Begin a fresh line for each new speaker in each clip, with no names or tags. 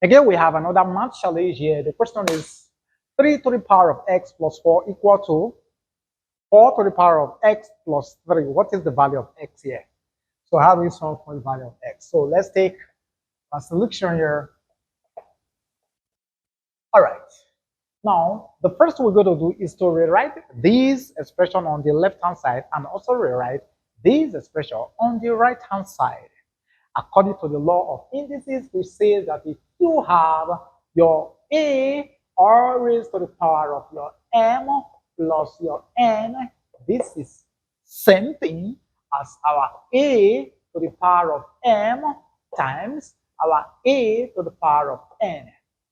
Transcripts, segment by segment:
Again, we have another math challenge here. The question is 3 to the power of x plus 4 equal to 4 to the power of x plus 3. What is the value of x here? So how do we solve for the value of x? So let's take a solution here. All right. Now, the first we're going to do is to rewrite this expression on the left-hand side and also rewrite this expression on the right-hand side. According to the law of indices, which says that if you have your a all raised to the power of your m plus your n, this is same thing as our a to the power of m times our a to the power of n.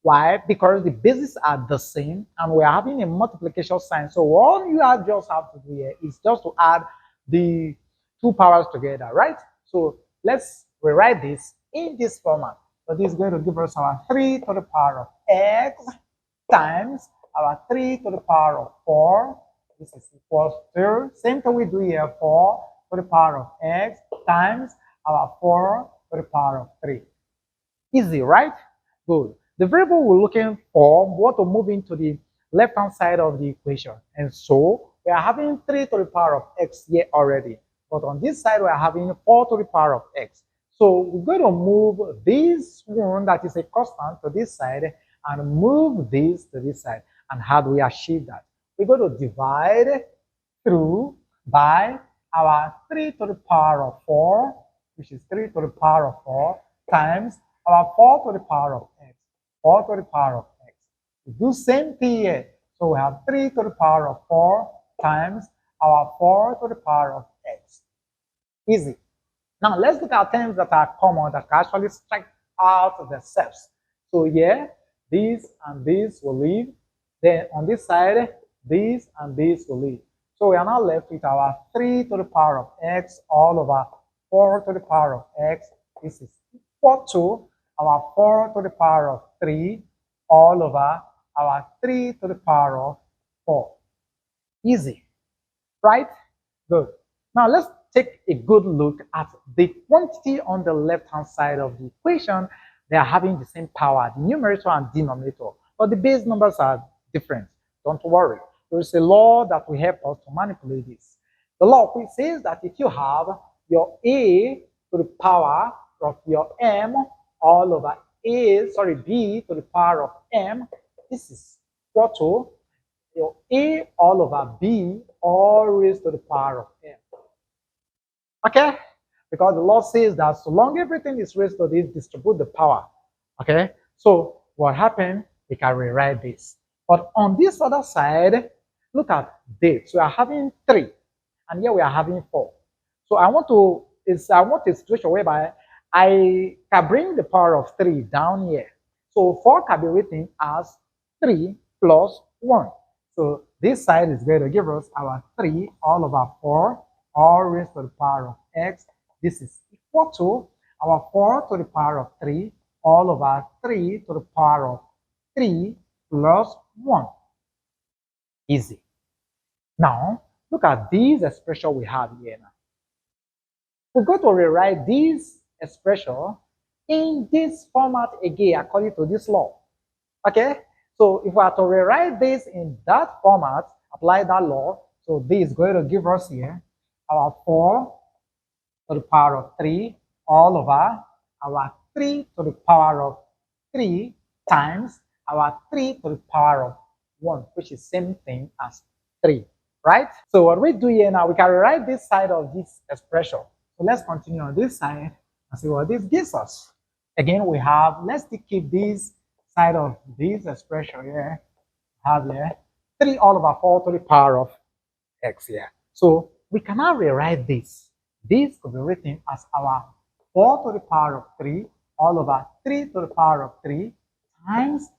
Why? Because the bases are the same and we're having a multiplication sign. So all you just have to do here is just to add the two powers together, right? So let's rewrite this in this format. So this is going to give us our 3 to the power of x times our 3 to the power of 4. This is equals to, same thing we do here, 4 to the power of x times our 4 to the power of 3. Easy, right? Good. The variable we're looking for, we want to move into the left-hand side of the equation. And so we are having 3 to the power of x here already. But on this side, we are having 4 to the power of x. So we're going to move this one that is a constant to this side and move this to this side. And how do we achieve that? We're going to divide through by our 3 to the power of 4, which is 3 to the power of 4, times our 4 to the power of x. 4 to the power of x. We do same thing here. So we have 3 to the power of 4 times our 4 to the power of x. Easy. Now let's look at terms that are common that can actually strike out themselves. So here, these and these will leave. Then on this side, these and these will leave. So we are now left with our 3 to the power of x all over 4 to the power of x. This is equal to our 4 to the power of 3 all over our 3 to the power of 4. Easy, right? Good. Now let's take a good look at the quantity on the left-hand side of the equation. They are having the same power, the numerator and denominator, but the base numbers are different. Don't worry. There is a law that will help us to manipulate this. The law which says that if you have your a to the power of your m all over b to the power of m, this is equal to your a all over b all raised to the power of m. Okay? Because the law says that so long everything is raised to this, distribute the power. Okay? So what happened? We can rewrite this. But on this other side, look at this. We are having 3, and here we are having 4. So I want a situation whereby I can bring the power of 3 down here. So 4 can be written as 3 plus 1. So this side is going to give us our 3 all over 4 all raised to the power of x. This is equal to our 4 to the power of 3 all over 3 to the power of 3 plus 1. Easy. Now, look at this expression we have here now. We're going to rewrite this expression in this format again according to this law. Okay? So if we are to rewrite this in that format, apply that law, so this is going to give us here our 4 to the power of 3 all over our 3 to the power of 3 times our 3 to the power of 1, which is same thing as 3, right? So what we do here now, we can rewrite this side of this expression. So let's continue on this side and see what this gives us. Again, we have, let's keep this side of this expression here. Have here 3 all over 4 to the power of x here. So we can now rewrite this. This could be written as our 4 to the power of 3 all over 3 to the power of 3 times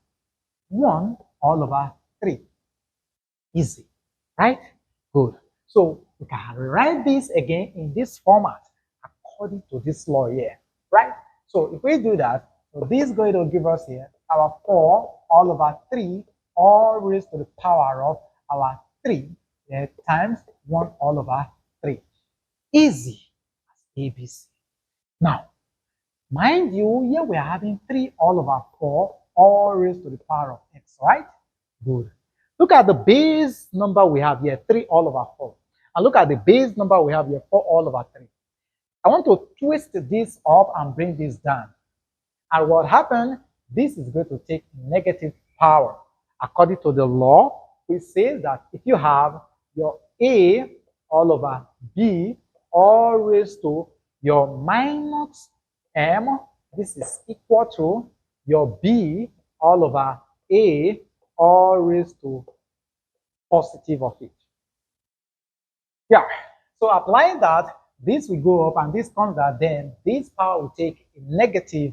1 all over 3. Easy, right? Good. So we can rewrite this again in this format according to this law here, right? So if we do that, so this is going to give us here our 4 all over 3 all raised to the power of our 3 times 1 all over 3. Easy as ABC. Now, Mind you, here we are having 3 all over 4 all raised to the power of x, right? Good. Look at the base number we have here, 3 all over 4. And look at the base number we have here, 4 all over 3. I want to twist this up and bring this down. And what happened? This is going to take negative power. According to the law, we say that if you have your a all over b all raised to your minus m, this is equal to your b all over a all raised to positive of it. Yeah, so applying that, this will go up and this comes down, then this power will take a negative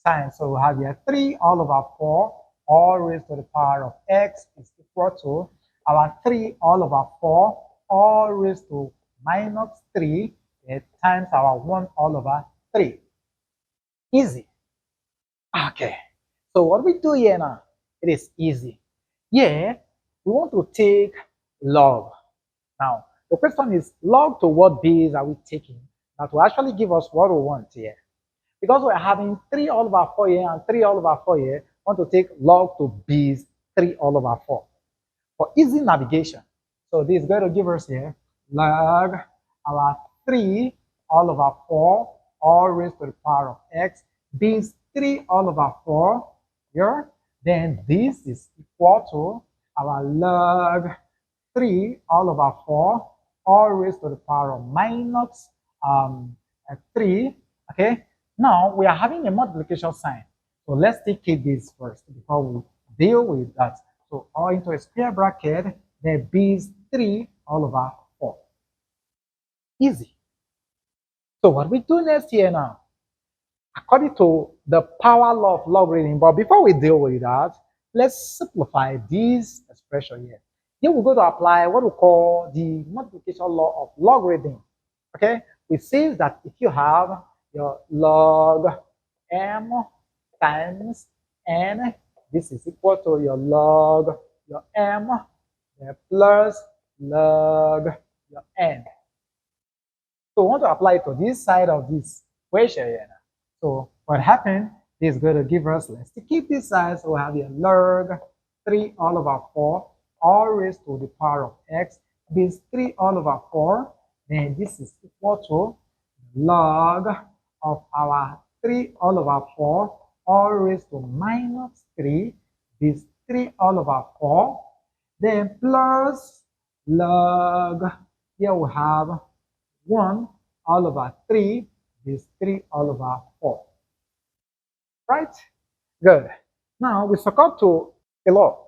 sign. So we have here 3 all over 4 all raised to the power of x is equal to our 3 all over 4 all raised to minus 3 times our 1 all over 3. Easy. Okay. So what we do here now, it is easy. Yeah, we want to take log. Now, the question is, log to what base are we taking? That will actually give us what we want here. Because we're having 3 all over 4 here and 3 all over 4 here, we want to take log to base 3 all over 4. For easy navigation, so this is going to give us here log our 3 all over 4 all raised to the power of x base 3 all over 4 here. Then this is equal to our log 3 all over 4 all raised to the power of minus 3. Okay, now we are having a multiplication sign. So let's take this first before we deal with that. So all into a square bracket, then base 3 all over 4. Easy. So what we do next here now, according to the power law of logarithm, but before we deal with that, let's simplify this expression here. Here we're going to apply what we call the multiplication law of logarithm. Okay, which says that if you have your log m times n, this is equal to your log your m plus log your n. So we want to apply it to this side of this equation here. So what happened is going to give us, let's keep this side, so we have your log 3 all over 4 all raised to the power of x base 3 all over 4. Then this is equal to log of our 3 all over 4 all raised to minus 3 base 3 all over 4. Then plus log, here we have 1 all over 3 base 3 all over 4. Right? Good. Now we circle to a law.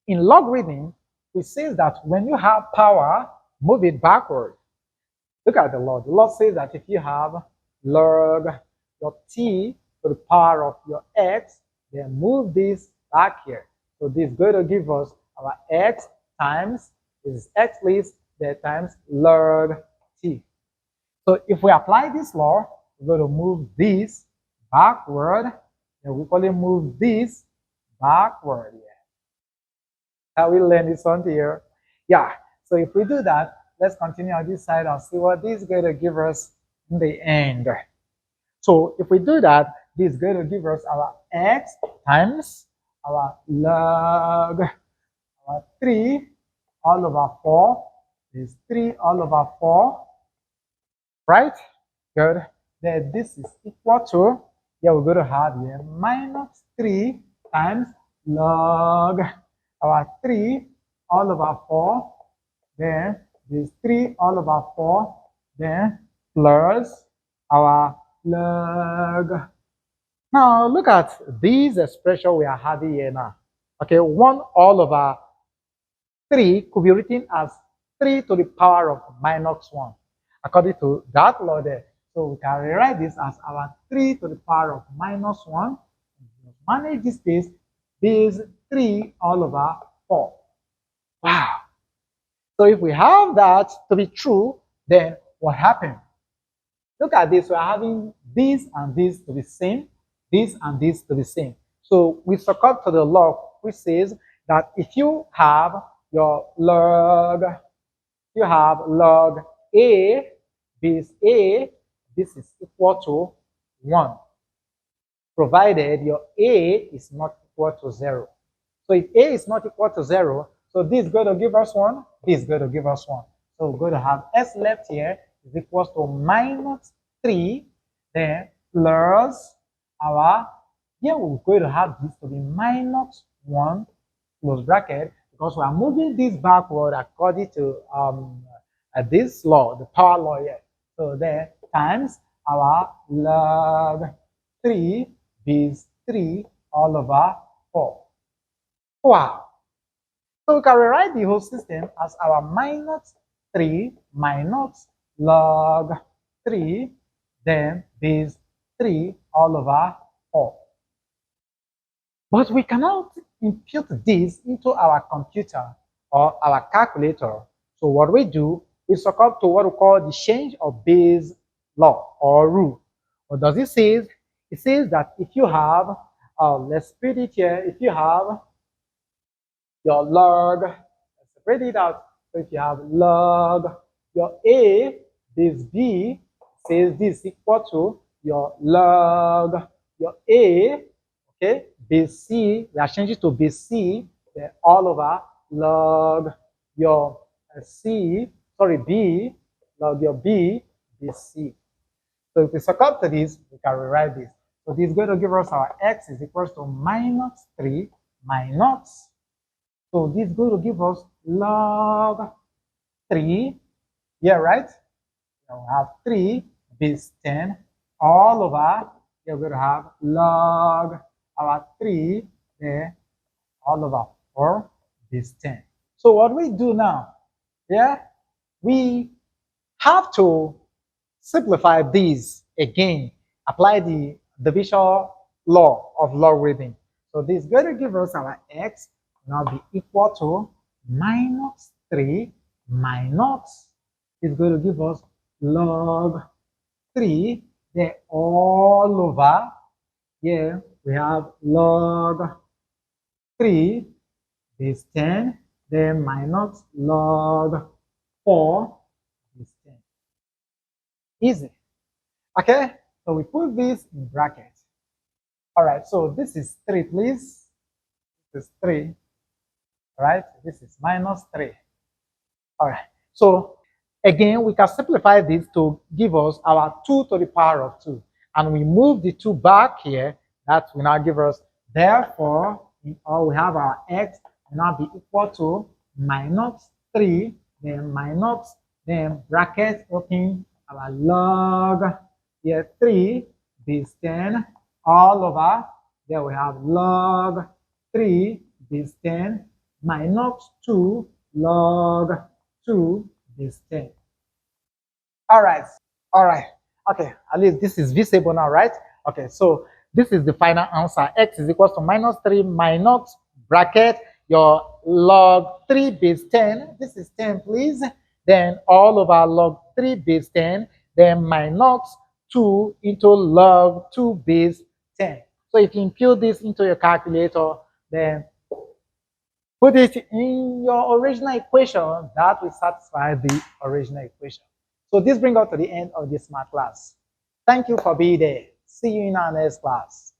In logarithm, we say that when you have power, move it backward. Look at the law. The law says that if you have log your t to the power of your x, then move this back here. So this is going to give us our x times, this is x least, there times log t. So if we apply this law, we're going to move this backward, and we probably move this backward. Yeah. How we learn this on here. Yeah. So if we do that, let's continue on this side and see what this is going to give us in the end. So if we do that, this is going to give us our x times our log our 3 all over 4 is 3 all over 4. Right? Good. Then this is equal to, yeah, we're going to have here minus 3 times log our 3 all over 4. Then this 3 all over 4. Then plus our log. Now look at this expression we are having here now. Okay, 1 all over 3 could be written as 3 to the power of minus 1. According to that law there. So we can rewrite this as our 3 to the power of minus 1. Manage this space, is 3 all over 4. Wow. So if we have that to be true, then what happened? Look at this. We're having this and this to be same, this and this to be same. So we circle to the law, which says that if you have your log, you have log a base a, this is equal to 1. provided your A is not equal to 0. So if A is not equal to 0, so this is going to give us 1, this is going to give us 1. So we're going to have S left here is equal to minus 3, then plus our, here we're going to have this to be minus 1 close bracket, because we are moving this backward according to this law, the power law here. So then times our log 3 is 3 all over 4. Wow. So we can rewrite the whole system as our minus 3 minus log 3, then base 3 all over 4. But we cannot impute this into our computer or our calculator. So what we do, we succumb to what we call the change of base law or rule. What does it say? It says that if you have, let's put it here, if you have your log, let's separate it out. So if you have log, your A base B says this is equal to your log, your A, okay, base C, we are changing to base C, then all over log your B, log your B, base C. So if we succumb to this, we can rewrite this. So this is going to give us our x is equal to minus 3 minus. So this is going to give us log 3. Yeah, right? So we have 3 base 10 all over. Here we're going to have log our 3 there all over 4 base 10. So what we do now, yeah, we have to simplify these again, apply the division law of logarithm. So this is going to give us our x now be equal to minus 3 minus, is going to give us log 3, then all over, here we have log 3 base 10, then minus log 4 base 10. Easy. Okay, so we put this in brackets. All right, so this is 3, please. This is 3. All right, this is minus 3. All right, so again, we can simplify this to give us our 2 to the power of 2. And we move the 2 back here. That will now give us, therefore, we have our x will now be equal to minus 3, then minus, then bracket open, our log, here 3 base 10 all over, there we have log 3 base 10 minus 2 log 2 base 10. All right, okay, at least this is visible now, right? Okay, so this is the final answer. X is equal to minus 3 minus bracket your log 3 base 10. This is 10, please. Then all over log 3 base 10, then minus 2 into log 2 base 10. So if you impute this into your calculator, then put it in your original equation, that will satisfy the original equation. So this brings us to the end of this math class. Thank you for being there. See you in our next class.